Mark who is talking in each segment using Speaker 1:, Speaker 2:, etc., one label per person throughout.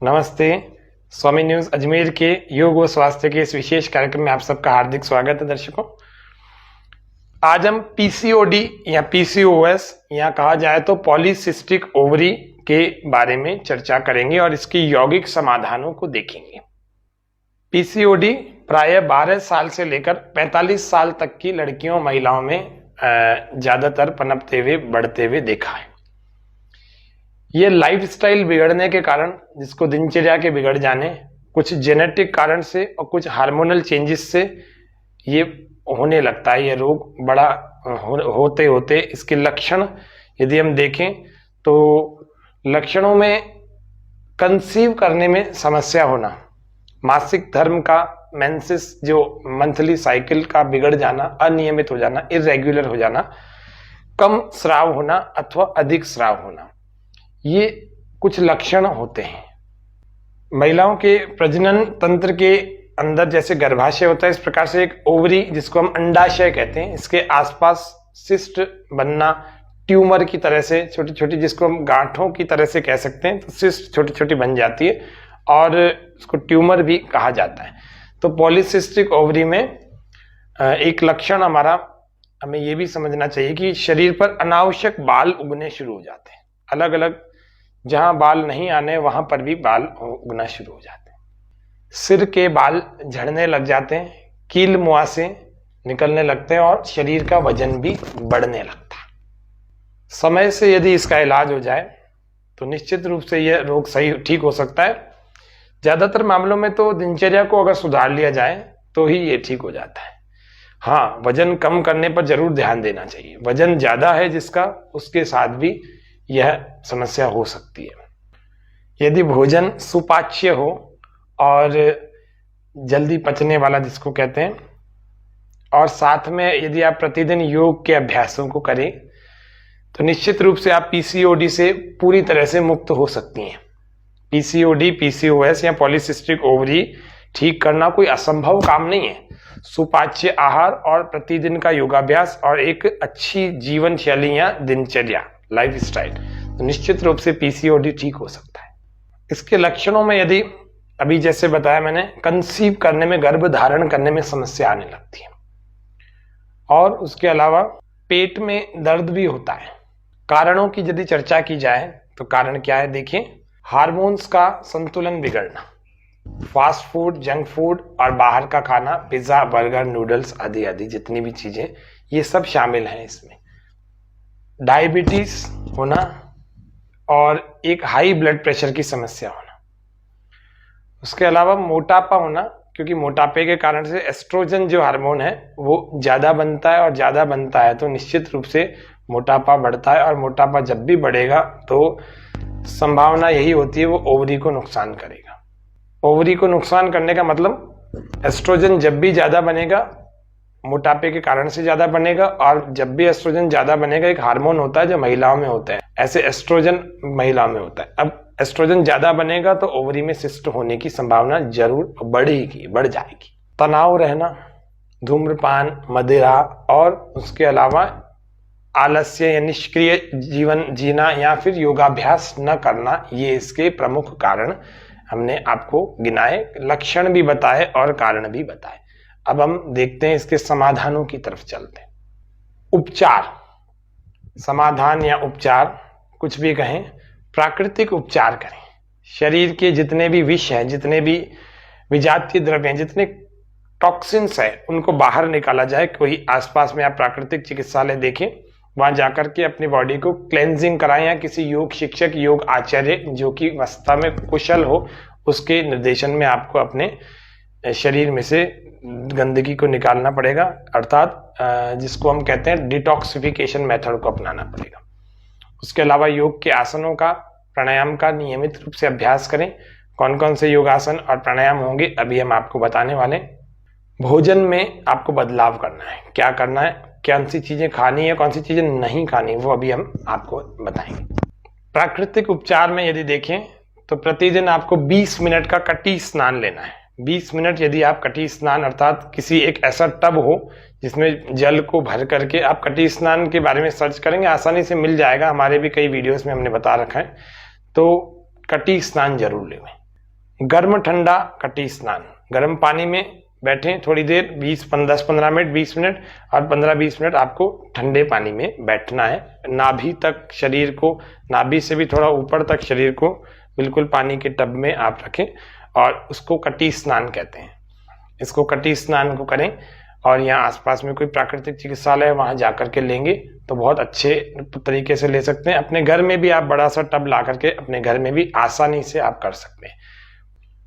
Speaker 1: नमस्ते। स्वामी न्यूज अजमेर के योग व स्वास्थ्य के इस विशेष कार्यक्रम में आप सबका हार्दिक स्वागत है। दर्शकों, आज हम पीसीओडी या पीसीओएस या कहा जाए तो पॉलीसिस्टिक ओवरी के बारे में चर्चा करेंगे और इसके यौगिक समाधानों को देखेंगे। पीसीओडी प्रायः 12 साल से लेकर 45 साल तक की लड़कियों महिलाओं में ज्यादातर पनपते हुए बढ़ते हुए देखा है। ये लाइफस्टाइल बिगड़ने के कारण, जिसको दिनचर्या के बिगड़ जाने, कुछ जेनेटिक कारण से और कुछ हार्मोनल चेंजेस से ये होने लगता है। ये रोग बड़ा होते होते इसके लक्षण यदि हम देखें तो लक्षणों में कंसीव करने में समस्या होना, मासिक धर्म का मेंसेस जो मंथली साइकिल का बिगड़ जाना, अनियमित हो जाना, इरेगुलर हो जाना, कम स्राव होना अथवा अधिक स्राव होना, ये कुछ लक्षण होते हैं। महिलाओं के प्रजनन तंत्र के अंदर जैसे गर्भाशय होता है, इस प्रकार से एक ओवरी, जिसको हम अंडाशय कहते हैं, इसके आसपास सिस्ट बनना, ट्यूमर की तरह से छोटी छोटी, जिसको हम गांठों की तरह से कह सकते हैं, तो सिस्ट छोटी छोटी बन जाती है और इसको ट्यूमर भी कहा जाता है। तो पॉलीसिस्टिक ओवरी में एक लक्षण हमें ये भी समझना चाहिए कि शरीर पर अनावश्यक बाल उगने शुरू हो जाते हैं। अलग अलग जहां बाल नहीं आने वहां पर भी बाल उगना शुरू हो जाते हैं। सिर के बाल झड़ने लग जाते हैं, कील मुहासे निकलने लगते हैं और शरीर का वजन भी बढ़ने लगता है। समय से यदि इसका इलाज हो जाए तो निश्चित रूप से यह रोग सही ठीक हो सकता है। ज्यादातर मामलों में तो दिनचर्या को अगर सुधार लिया जाए तो ही ये ठीक हो जाता है। हाँ, वजन कम करने पर जरूर ध्यान देना चाहिए। वजन ज्यादा है जिसका, उसके साथ भी यह समस्या हो सकती है। यदि भोजन सुपाच्य हो और जल्दी पचने वाला जिसको कहते हैं, और साथ में यदि आप प्रतिदिन योग के अभ्यासों को करें तो निश्चित रूप से आप पीसीओडी से पूरी तरह से मुक्त हो सकती हैं। पीसीओडी, पीसीओएस या पॉलीसिस्टिक ओवरी ठीक करना कोई असंभव काम नहीं है। सुपाच्य आहार और प्रतिदिन का योगाभ्यास और एक अच्छी जीवन शैली या दिनचर्या, लाइफस्टाइल, तो निश्चित रूप से पीसीओडी ठीक हो सकता है। इसके लक्षणों में यदि अभी जैसे बताया मैंने, कंसीव करने में, गर्भ धारण करने में समस्या आने लगती है और उसके अलावा पेट में दर्द भी होता है। कारणों की यदि चर्चा की जाए तो कारण क्या है, देखिए, हार्मोन्स का संतुलन बिगड़ना, फास्ट फूड, जंक फूड और बाहर का खाना, पिज्जा, बर्गर, नूडल्स आदि आदि जितनी भी चीजें, ये सब शामिल हैं इसमें। डायबिटीज होना और एक हाई ब्लड प्रेशर की समस्या होना। उसके अलावा मोटापा होना, क्योंकि मोटापे के कारण से एस्ट्रोजन जो हार्मोन है वो ज्यादा बनता है और ज्यादा बनता है तो निश्चित रूप से मोटापा बढ़ता है और मोटापा जब भी बढ़ेगा तो संभावना यही होती है वो ओवरी को नुकसान करेगा। ओवरी को नुकसान करने का मतलब एस्ट्रोजन जब भी ज्यादा बनेगा, मोटापे के कारण से ज्यादा बनेगा, और जब भी एस्ट्रोजन ज्यादा बनेगा, एक हार्मोन होता है जो महिलाओं में होता है, ऐसे एस्ट्रोजन महिलाओं में होता है। अब एस्ट्रोजन ज्यादा बनेगा तो ओवरी में सिस्ट होने की संभावना जरूर बढ़ जाएगी। तनाव रहना, धूम्रपान, मदिरा और उसके अलावा आलस्य या निष्क्रिय जीवन जीना या फिर योगाभ्यास न करना, ये इसके प्रमुख कारण हमने आपको गिनाए, लक्षण भी बताए और कारण भी बताए। अब हम देखते हैं इसके समाधानों की तरफ चलते हैं। उपचार, समाधान या उपचार कुछ भी कहें, प्राकृतिक उपचार करें। शरीर के जितने भी विष हैं, जितने भी विजातीय द्रव्य हैं, जितने टॉक्सिन्स हैं, उनको बाहर निकाला जाए। कोई आसपास में आप प्राकृतिक चिकित्सालय देखें, वहां जाकर के अपनी बॉडी को क्लेंजिंग कराएं या किसी योग शिक्षक, योग आचार्य जो कि वास्तव में कुशल हो, उसके निर्देशन में आपको अपने शरीर में से गंदगी को निकालना पड़ेगा, अर्थात जिसको हम कहते हैं डिटॉक्सिफिकेशन मेथड को अपनाना पड़ेगा। उसके अलावा योग के आसनों का, प्राणायाम का नियमित रूप से अभ्यास करें। कौन कौन से योगासन और प्राणायाम होंगे अभी हम आपको बताने वाले। भोजन में आपको बदलाव करना है, क्या करना है, कौन सी चीजें खानी है, कौन सी चीजें नहीं खानी, वो अभी हम आपको बताएंगे। प्राकृतिक उपचार में यदि देखें तो प्रतिदिन आपको 20 मिनट का कटी स्नान लेना है। 20 मिनट यदि आप कटी स्नान, अर्थात किसी एक ऐसा टब हो जिसमें जल को भर करके, आप कटी स्नान के बारे में सर्च करेंगे आसानी से मिल जाएगा, हमारे भी कई वीडियोस में हमने बता रखा है। तो कटी स्नान जरूर लें। गर्म ठंडा कटी स्नान, गर्म पानी में बैठें थोड़ी देर, 10-15 मिनट, 20 मिनट, और 15-20 मिनट आपको ठंडे पानी में बैठना है। नाभि तक शरीर को, नाभि से भी थोड़ा ऊपर तक शरीर को बिल्कुल पानी के टब में आप रखें, और उसको कटी स्नान कहते हैं। इसको कटी स्नान को करें, और यहाँ आसपास में कोई प्राकृतिक चिकित्सालय है वहां जाकर के लेंगे तो बहुत अच्छे तरीके से ले सकते हैं। अपने घर में भी आप बड़ा सा टब ला करके अपने घर में भी आसानी से आप कर सकते हैं।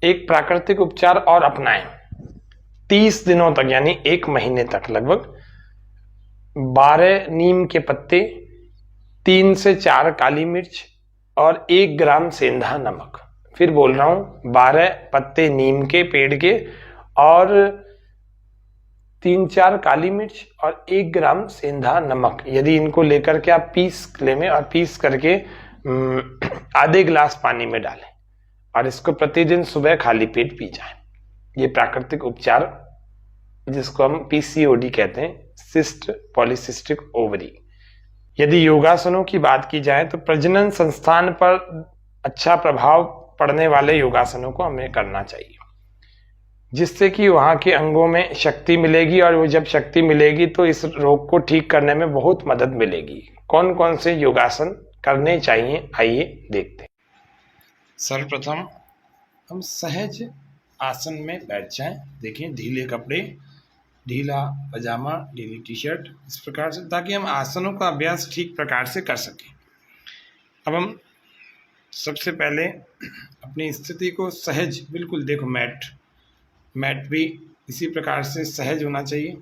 Speaker 1: एक प्राकृतिक उपचार और अपनाएं। 30 दिनों तक यानी 1 महीने तक लगभग 12 नीम के पत्ते, 3 से 4 काली मिर्च और 1 ग्राम सेंधा नमक। फिर बोल रहा हूं, 12 पत्ते नीम के पेड़ के और 3-4 काली मिर्च और 1 ग्राम सेंधा नमक। यदि इनको लेकर के आप पीस लें और पीस करके आधे गिलास पानी में डालें और इसको प्रतिदिन सुबह खाली पेट पी जाएं। ये प्राकृतिक उपचार जिसको हम पीसीओडी कहते हैं, सिस्ट पॉलीसिस्टिक ओवरी। यदि योगासनों की बात की जाए तो प्रजनन संस्थान पर अच्छा प्रभाव पड़ने वाले योगासनों को हमें करना चाहिए, जिससे कि वहां के अंगों में शक्ति मिलेगी, और वो जब शक्ति मिलेगी तो इस रोग को ठीक करने में बहुत मदद मिलेगी। कौन कौन से योगासन करने चाहिए, आइए देखते हैं। सर्वप्रथम हम सहज आसन में बैठ जाएं। देखिए, ढीले कपड़े, ढीला पजामा, ढीली टी शर्ट, इस प्रकार से, ताकि हम आसनों का अभ्यास ठीक प्रकार से कर सकें। अब हम सबसे पहले अपनी स्थिति को सहज, बिल्कुल देखो मैट भी इसी प्रकार से सहज होना चाहिए।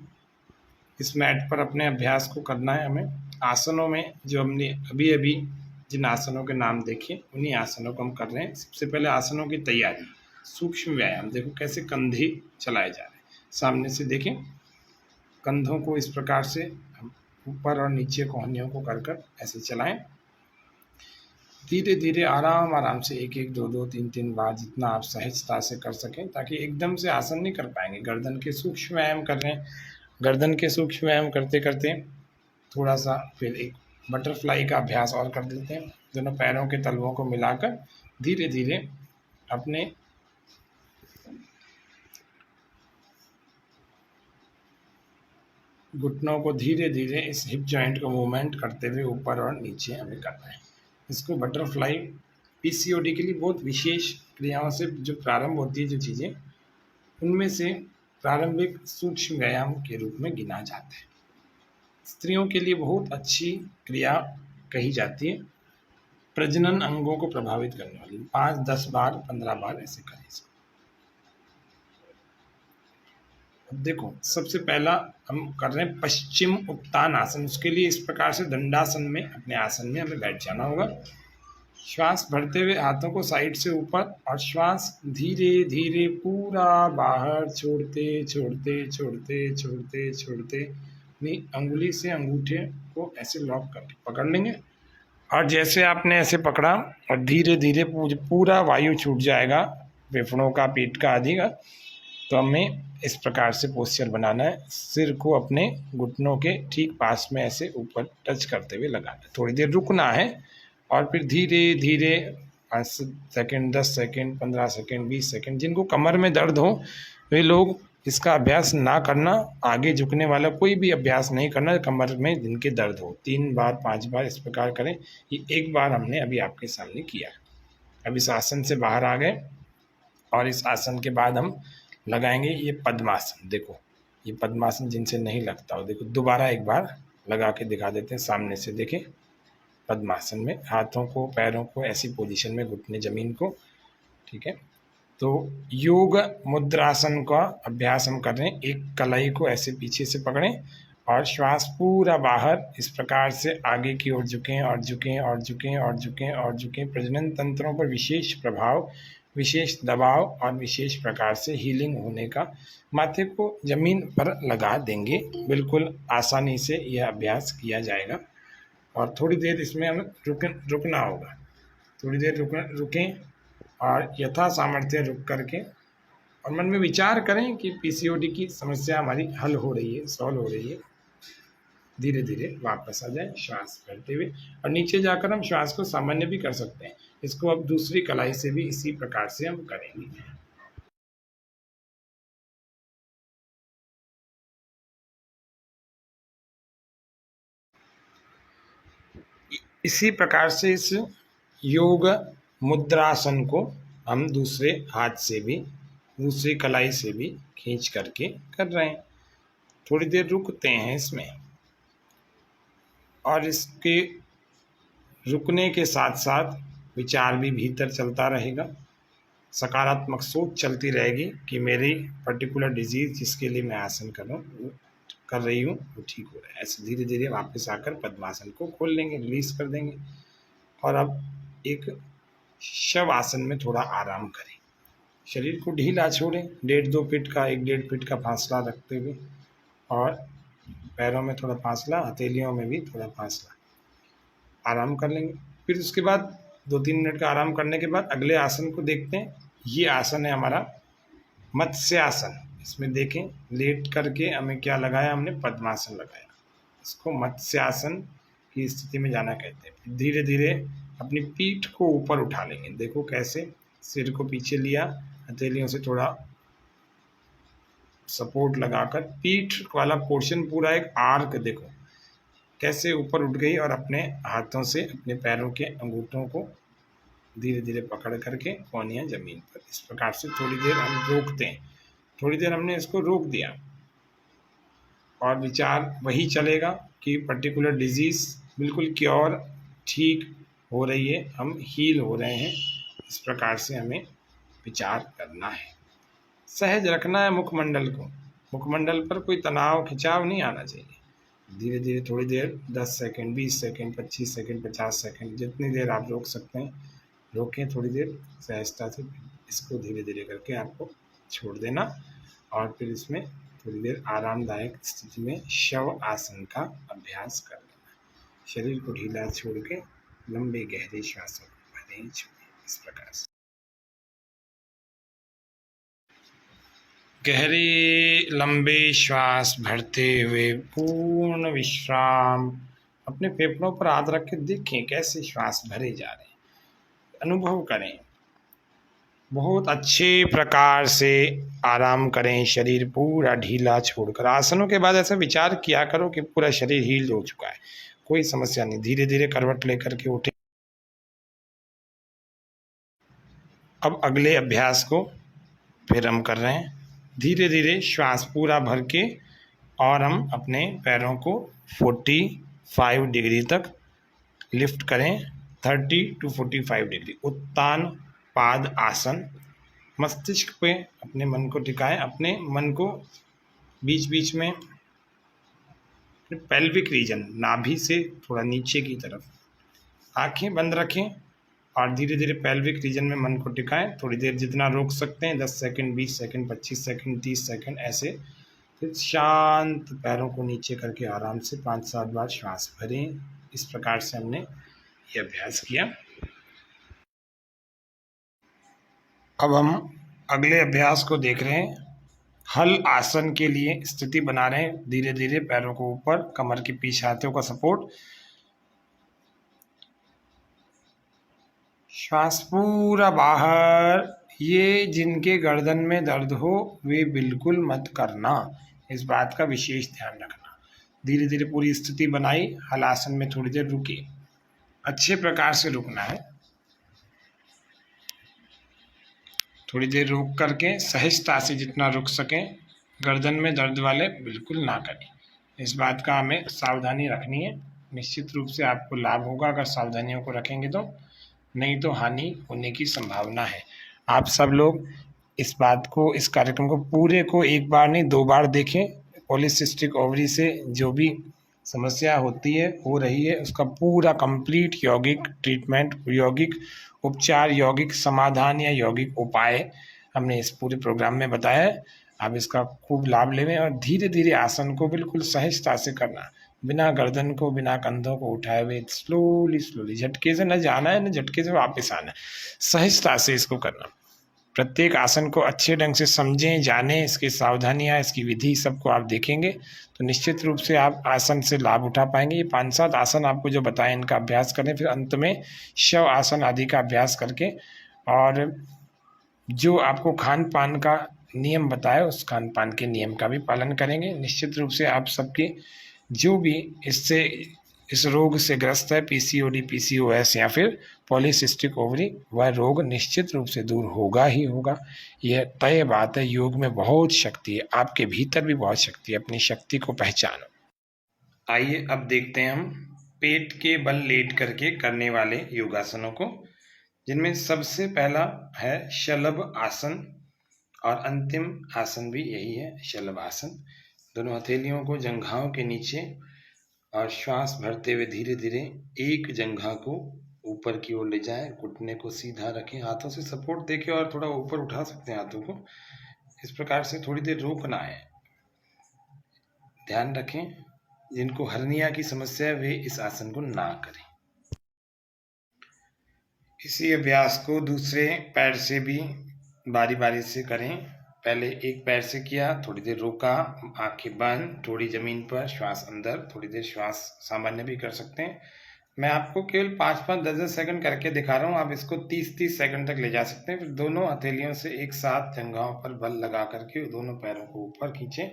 Speaker 1: इस मैट पर अपने अभ्यास को करना है हमें। आसनों में जो हमने अभी अभी जिन आसनों के नाम देखे, उन्हीं आसनों को हम कर रहे हैं। सबसे पहले आसनों की तैयारी, सूक्ष्म व्यायाम। देखो कैसे कंधे चलाए जा रहे हैं, सामने से देखें। कंधों को इस प्रकार से ऊपर और नीचे कोहनियों को कर ऐसे चलाएं। धीरे धीरे आराम से 1-1, 2-2, 3-3 बार, जितना आप सहजता से कर सकें, ताकि एकदम से आसन नहीं कर पाएंगे। गर्दन के सूक्ष्म व्यायाम कर रहे हैं, गर्दन के सूक्ष्म व्यायाम करते करते थोड़ा सा फिर एक बटरफ्लाई का अभ्यास और कर देते हैं। दोनों पैरों के तलवों को मिलाकर धीरे धीरे अपने घुटनों को धीरे धीरे इस हिप जॉइंट को मूवमेंट करते हुए ऊपर और नीचे हमें करना है। इसको बटरफ्लाई पीसीओडी के लिए बहुत विशेष क्रियाओं से जो प्रारंभ होती है, जो चीज़ें, उनमें से प्रारंभिक सूक्ष्म व्यायाम के रूप में गिना जाता है। स्त्रियों के लिए बहुत अच्छी क्रिया कही जाती है, प्रजनन अंगों को प्रभावित करने वाली। 5-10 बार, 15 बार ऐसे करें इसको। अब देखो, सबसे पहला हम कर रहे हैं पश्चिम उत्तान आसन। उसके लिए इस प्रकार से दंडासन में, अपने आसन में हमें बैठ जाना होगा। श्वास भरते हुए हाथों को साइड से ऊपर, और श्वास धीरे धीरे पूरा बाहर छोड़ते छोड़ते छोड़ते छोड़ते छोड़ते अपनी अंगुली से अंगूठे को ऐसे लॉक करके पकड़ लेंगे। और जैसे आपने ऐसे पकड़ा और धीरे धीरे पूरा वायु छूट जाएगा, फेफड़ों का, पीठ का, आदि का, तो हमें इस प्रकार से पोस्चर बनाना है। सिर को अपने घुटनों के ठीक पास में ऐसे ऊपर टच करते हुए लगाना है। थोड़ी देर रुकना है और फिर धीरे धीरे 5 सेकंड, 10 सेकंड, 15 सेकंड, 20 सेकंड। जिनको कमर में दर्द हो वे लोग इसका अभ्यास ना करना, आगे झुकने वाला कोई भी अभ्यास नहीं करना कमर में जिनके दर्द हो। 3 बार 5 बार इस प्रकार करें। ये 1 बार हमने अभी आपके सामने किया। अब इस आसन से बाहर आ गए, और इस आसन के बाद हम लगाएंगे ये पद्मासन। देखो, ये पद्मासन जिनसे नहीं लगता हो, देखो दोबारा 1 बार लगा के दिखा देते हैं। सामने से देखें, पद्मासन में हाथों को, पैरों को ऐसी पोजीशन में, घुटने जमीन को, ठीक है। तो योग मुद्रासन का अभ्यास हम कर रहे हैं। एक कलाई को ऐसे पीछे से पकड़ें और श्वास पूरा बाहर इस प्रकार से आगे की ओर झुकें और झुकें और झुकें और झुकें और झुकें। प्रजनन तंत्रों पर विशेष प्रभाव, विशेष दबाव और विशेष प्रकार से हीलिंग होने का। माथे को जमीन पर लगा देंगे, बिल्कुल आसानी से यह अभ्यास किया जाएगा। और थोड़ी देर इसमें हमें रुकना होगा। थोड़ी देर रुकें और यथा सामर्थ्य रुक करके, और मन में विचार करें कि पीसीओडी की समस्या हमारी हल हो रही है, सॉल्व हो रही है। धीरे धीरे वापस आ जाए श्वास भरते हुए, और नीचे जाकर हम श्वास को सामान्य भी कर सकते हैं। इसको अब दूसरी कलाई से भी इसी प्रकार से हम करेंगे। इसी प्रकार से इस योग मुद्रासन को हम दूसरे हाथ से भी, दूसरी कलाई से भी खींच करके कर रहे हैं। थोड़ी देर रुकते हैं इसमें, और इसके रुकने के साथ साथ विचार भी भीतर चलता रहेगा, सकारात्मक सोच चलती रहेगी कि मेरी पर्टिकुलर डिजीज जिसके लिए मैं आसन कर रही हूँ वो ठीक हो रहा है। ऐसे धीरे धीरे वापस आकर पद्मासन को खोल लेंगे, रिलीज कर देंगे। और अब एक शव आसन में थोड़ा आराम करें, शरीर को ढीला छोड़ें, 1.5-2 फीट का 1-1.5 फीट का फासला रखते हुए, और पैरों में थोड़ा फासला, हथेलियों में भी थोड़ा फासला, आराम कर लेंगे। फिर उसके बाद 2-3 मिनट का आराम करने के बाद अगले आसन को देखते हैं। ये आसन है हमारा मत्स्य आसन। इसमें देखें, लेट करके हमें क्या लगाया, हमने पद्मासन लगाया। इसको मत्स्य आसन की स्थिति में जाना कहते हैं। धीरे धीरे अपनी पीठ को ऊपर उठा लेंगे। देखो कैसे, सिर को पीछे लिया, हथेलियों से थोड़ा सपोर्ट लगाकर पीठ वाला पोर्शन पूरा एक आर्क, देखो कैसे ऊपर उठ गई, और अपने हाथों से अपने पैरों के अंगूठों को धीरे धीरे पकड़ करके कोहनियाँ जमीन पर, इस प्रकार से थोड़ी देर हम रोकते हैं। थोड़ी देर हमने इसको रोक दिया, और विचार वही चलेगा कि पर्टिकुलर डिजीज बिल्कुल क्योर, ठीक हो रही है, हम हील हो रहे हैं। इस प्रकार से हमें विचार करना है। सहज रखना है मुखमंडल को, मुखमंडल पर कोई तनाव खिंचाव नहीं आना चाहिए। धीरे धीरे थोड़ी देर 10 सेकंड, 20 सेकंड, 25 सेकंड, 50 सेकंड, जितनी देर आप रोक सकते हैं रोकें। थोड़ी देर सहजता से इसको धीरे धीरे करके आपको छोड़ देना, और फिर इसमें थोड़ी देर आरामदायक स्थिति में शव आसन का अभ्यास कर लेना। शरीर को ढीला छोड़ के लंबे गहरे श्वासों को भरें, छोड़ें। इस प्रकार से गहरे लंबे श्वास भरते हुए पूर्ण विश्राम। अपने फेफड़ों पर हाथ रख के देखें कैसे श्वास भरे जा रहे हैं, अनुभव करें। बहुत अच्छे प्रकार से आराम करें, शरीर पूरा ढीला छोड़कर। आसनों के बाद ऐसा विचार किया करो कि पूरा शरीर हील हो चुका है, कोई समस्या नहीं। धीरे धीरे करवट लेकर के उठें। अब अगले अभ्यास को फिर हम कर रहे हैं। धीरे धीरे श्वास पूरा भर के, और हम अपने पैरों को 45 डिग्री तक लिफ्ट करें। 30 to 45 डिग्री उत्तान पाद आसन। मस्तिष्क पे अपने मन को टिकाएं, अपने मन को बीच बीच में पेल्विक रीजन, नाभि से थोड़ा नीचे की तरफ, आंखें बंद रखें, और धीरे धीरे पेल्विक रीजन में मन को टिकाएं। थोड़ी देर जितना रोक सकते हैं, 10 सेकंड, 20 सेकंड, 25 सेकंड, 30 सेकंड, ऐसे। फिर शांत पैरों को नीचे करके आराम से 5-7 बार श्वास भरें। इस प्रकार से हमने ये अभ्यास किया। अब हम अगले अभ्यास को देख रहे हैं। हल आसन के लिए स्थिति बना रहे हैं। धीरे धीरे पैरों को ऊपर, कमर के पीछे हाथों का सपोर्ट, श्वास पूरा बाहर। ये जिनके गर्दन में दर्द हो वे बिल्कुल मत करना, इस बात का विशेष ध्यान रखना। धीरे धीरे पूरी स्थिति बनाई, हल आसन में थोड़ी देर रुके, अच्छे प्रकार से रुकना है। थोड़ी देर रुक करके सहजता से जितना रुक सकें, गर्दन में दर्द वाले बिल्कुल ना करें। इस बात का हमें सावधानी रखनी है। निश्चित रूप से आपको लाभ होगा अगर सावधानियों को रखेंगे तो, नहीं तो हानि होने की संभावना है। आप सब लोग इस बात को, इस कार्यक्रम को पूरे को एक बार नहीं 2 बार देखें। पॉलीसिस्टिक ओवरी से जो भी समस्या होती है, हो रही है, उसका पूरा कंप्लीट यौगिक ट्रीटमेंट, यौगिक उपचार, यौगिक समाधान या यौगिक उपाय हमने इस पूरे प्रोग्राम में बताया है। आप इसका खूब लाभ लें, और धीरे धीरे आसन को बिल्कुल सहजता से करना, बिना गर्दन को, बिना कंधों को उठाए हुए, स्लोली स्लोली। झटके से न जाना है, न झटके से वापस आना है, सहजता से इसको करना। प्रत्येक आसन को अच्छे ढंग से समझें, जानें, इसकी सावधानियां, इसकी विधि सबको आप देखेंगे तो निश्चित रूप से आप आसन से लाभ उठा पाएंगे। ये 5-7 आसन आपको जो बताएं इनका अभ्यास करें, फिर अंत में शव आसन आदि का अभ्यास करके और जो आपको खान पान का नियम बताया उस खान पान के नियम का भी पालन करेंगे। निश्चित रूप से आप सबके जो भी इस रोग से ग्रस्त है, पीसीओडी, पीसीओएस या फिर पॉलीसिस्टिक ओवरी, वह रोग निश्चित रूप से दूर होगा ही होगा। यह तय बात है। योग में बहुत शक्ति है, आपके भीतर भी बहुत शक्ति है, अपनी शक्ति को पहचानो। आइए अब देखते हैं हम पेट के बल लेट करके करने वाले योगासनों को, जिनमें सबसे पहला है शलभ आसन और अंतिम आसन भी यही है, शलभ आसन। दोनों हथेलियों को जंघाओं के नीचे और श्वास भरते हुए धीरे धीरे एक जंघा को ऊपर की ओर ले जाएं, घुटने को सीधा रखें, हाथों से सपोर्ट देके और थोड़ा ऊपर उठा सकते हैं हाथों को। इस प्रकार से थोड़ी देर रोकना है। ध्यान रखें, जिनको हर्निया की समस्या है वे इस आसन को ना करें। इसी अभ्यास को दूसरे पैर से भी बारी बारी से करें। पहले एक पैर से किया, थोड़ी देर रोका, आंखें बंद, थोड़ी जमीन पर, श्वास अंदर, थोड़ी देर श्वास सामान्य भी कर सकते हैं। मैं आपको केवल 5-5, 10-10 सेकंड करके दिखा रहा हूँ, आप इसको 30-30 सेकंड तक ले जा सकते हैं। फिर दोनों हथेलियों से एक साथ जंघाओं पर बल लगा करके दोनों पैरों को ऊपर खींचें,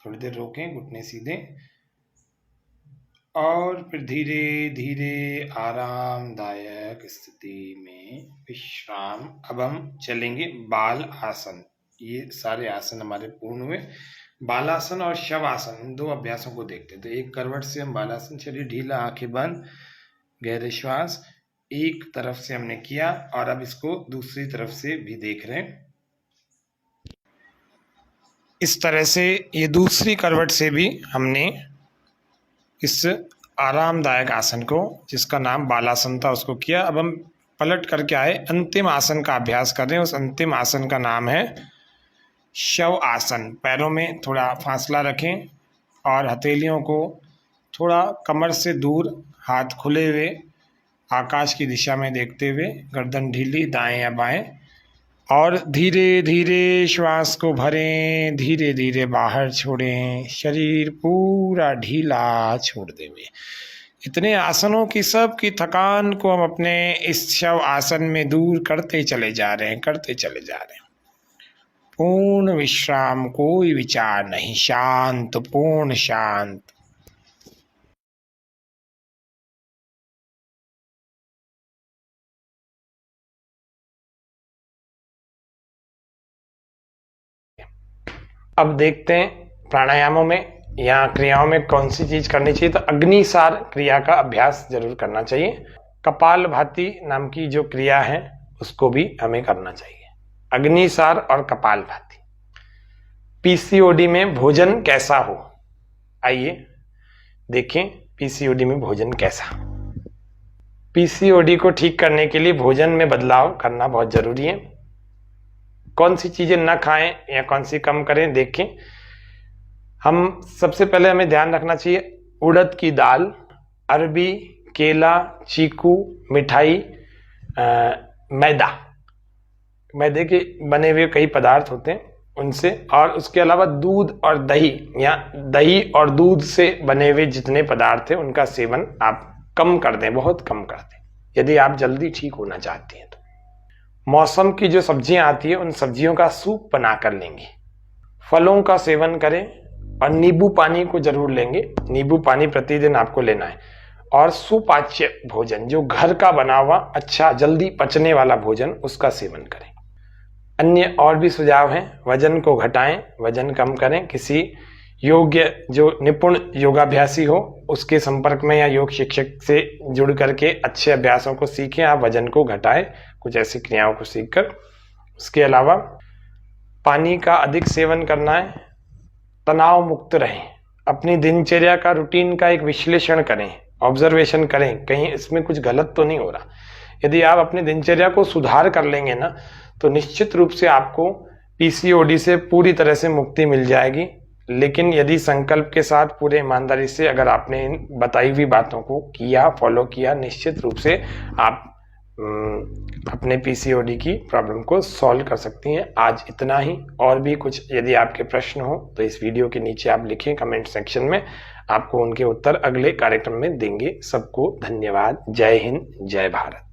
Speaker 1: थोड़ी देर रोकें, घुटने सीधे और फिर धीरे धीरे आरामदायक स्थिति में विश्राम। अब हम चलेंगे बाल आसन। ये सारे आसन हमारे पूर्ण हुए। बालासन और शवासन, इन दो अभ्यासों को देखते हैं। तो एक करवट से हम बालासन, चलिए ढीला, आंखें बंद, गहरे श्वास। एक तरफ से हमने किया और अब इसको दूसरी तरफ से भी देख रहे हैं। इस तरह से ये दूसरी करवट से भी हमने इस आरामदायक आसन को, जिसका नाम बालासन था, उसको किया। अब हम पलट करके आए, अंतिम आसन का अभ्यास कर रहे हैं। उस अंतिम आसन का नाम है शव आसन। पैरों में थोड़ा फासला रखें और हथेलियों को थोड़ा कमर से दूर, हाथ खुले हुए आकाश की दिशा में देखते हुए, गर्दन ढीली दाएं या बाएं, और धीरे धीरे श्वास को भरें, धीरे धीरे बाहर छोड़ें, शरीर पूरा ढीला छोड़ देंगे। इतने आसनों की सब की थकान को हम अपने इस शव आसन में दूर करते चले जा रहे हैं, करते चले जा रहे हैं। पूर्ण विश्राम, कोई विचार नहीं, शांत, पूर्ण शांत। अब देखते हैं प्राणायामों में या क्रियाओं में कौन सी चीज करनी चाहिए। तो अग्निसार क्रिया का अभ्यास जरूर करना चाहिए। कपालभाति नाम की जो क्रिया है उसको भी हमें करना चाहिए। अग्निसार और कपालभाति। पीसीओडी में भोजन कैसा हो, आइए देखें पीसीओडी में भोजन कैसा। पीसीओडी को ठीक करने के लिए भोजन में बदलाव करना बहुत जरूरी है। कौन सी चीजें ना खाएं या कौन सी कम करें, देखें। हम सबसे पहले हमें ध्यान रखना चाहिए, उड़द की दाल, अरबी, केला, चीकू, मिठाई, मैदे के बने हुए कई पदार्थ होते हैं उनसे, और उसके अलावा दूध और दही या दही और दूध से बने हुए जितने पदार्थ हैं उनका सेवन आप कम कर दें, बहुत कम कर दें, यदि आप जल्दी ठीक होना चाहते हैं तो। मौसम की जो सब्जियां आती है उन सब्जियों का सूप बना कर लेंगे। फलों का सेवन करें और नींबू पानी को जरूर लेंगे। नींबू पानी प्रतिदिन आपको लेना है। और सुपाच्य भोजन, जो घर का बना हुआ अच्छा जल्दी पचने वाला भोजन, उसका सेवन करें। अन्य और भी सुझाव हैं, वजन को घटाएं, वजन कम करें। किसी योग्य जो निपुण योगाभ्यासी हो उसके संपर्क में या योग शिक्षक से जुड़ करके अच्छे अभ्यासों को सीखें। आप वजन को घटाएं कुछ ऐसी क्रियाओं को सीखकर। उसके अलावा पानी का अधिक सेवन करना है। तनाव मुक्त रहें। अपनी दिनचर्या का, रूटीन का एक विश्लेषण करें, ऑब्जर्वेशन करें, कहीं इसमें कुछ गलत तो नहीं हो रहा। यदि आप अपनी दिनचर्या को सुधार कर लेंगे ना, तो निश्चित रूप से आपको पीसीओडी से पूरी तरह से मुक्ति मिल जाएगी। लेकिन यदि संकल्प के साथ पूरे ईमानदारी से अगर आपने इन बताई हुई बातों को किया, फॉलो किया, निश्चित रूप से आप अपने पीसीओडी की प्रॉब्लम को सॉल्व कर सकती हैं। आज इतना ही। और भी कुछ यदि आपके प्रश्न हो तो इस वीडियो के नीचे आप लिखें कमेंट सेक्शन में, आपको उनके उत्तर अगले कार्यक्रम में देंगे। सबको धन्यवाद। जय हिंद, जय भारत।